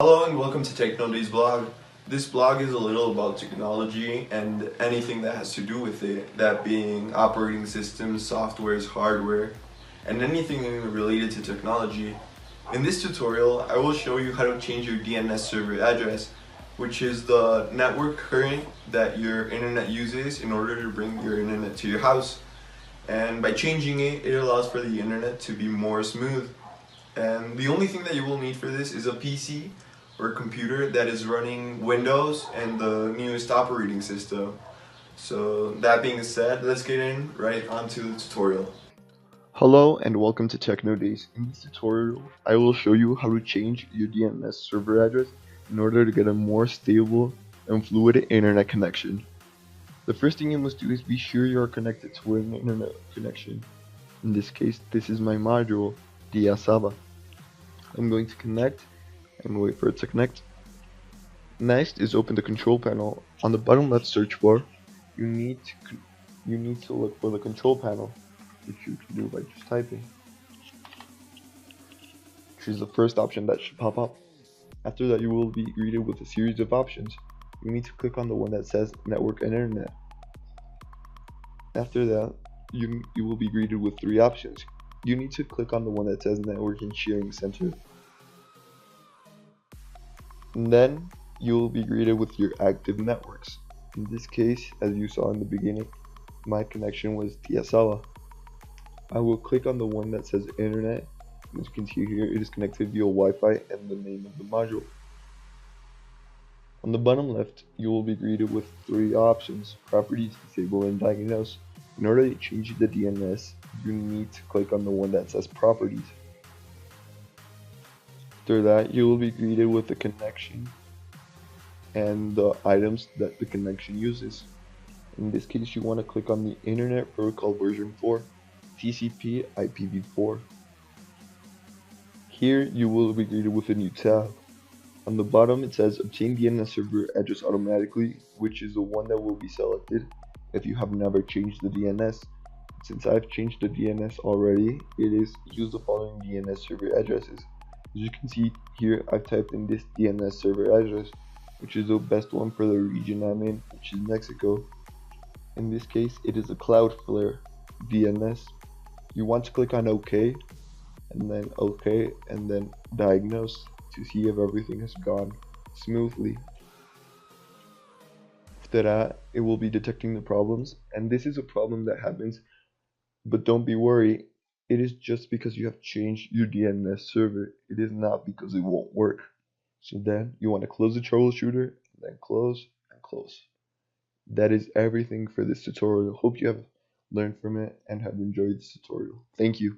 Hello and welcome to TechnoDay's blog. This blog is a little about technology and anything that has to do with it, that being operating systems, softwares, hardware, and anything related to technology. In this tutorial, I will show you how to change your DNS server address, which is the network current that your internet uses in order to bring your internet to your house. And by changing it, it allows for the internet to be more smooth. And the only thing that you will need for this is a PC or a computer that is running Windows and the newest operating system. So that being said, let's get in right onto the tutorial. Hello and welcome to Techno Days. In this tutorial, I will show you how to change your DNS server address in order to get a more stable and fluid internet connection. The first thing you must do is be sure you are connected to an internet connection. In this case, this is my module, Diaz. I'm going to connect and wait for it to connect. Next is open the control panel. On the bottom left search bar, you need to look for the control panel, which you can do by just typing. Choose the first option that should pop up. After that, you will be greeted with a series of options. You need to click on the one that says Network and Internet. After that, you will be greeted with three options. You need to click on the one that says Network and Sharing Center. And then you will be greeted with your active networks. In this case, as you saw in the beginning, my connection was Diaz. I will click on the one that says Internet. As you can see here, it is connected via Wi-Fi and the name of the module. On the bottom left, you will be greeted with three options: Properties, Disable, and Diagnose. In order to change the DNS, you need to click on the one that says Properties. After that, you will be greeted with the connection and the items that the connection uses. In this case, you want to click on the Internet Protocol version 4, TCP IPv4. Here, you will be greeted with a new tab. On the bottom, it says Obtain DNS Server Address Automatically, which is the one that will be selected if you have never changed the DNS. Since I've changed the DNS already, it is use the following DNS server addresses. As you can see here, I've typed in this DNS server address, which is the best one for the region I'm in, which is Mexico. In this case, it is a Cloudflare DNS. You want to click on OK, and then Diagnose to see if everything has gone smoothly. After that, it will be detecting the problems, and this is a problem that happens, but don't be worried. It is just because you have changed your DNS server. It is not because it won't work. So then you want to close the troubleshooter, and then close and close. That is everything for this tutorial. Hope you have learned from it and have enjoyed this tutorial. Thank you.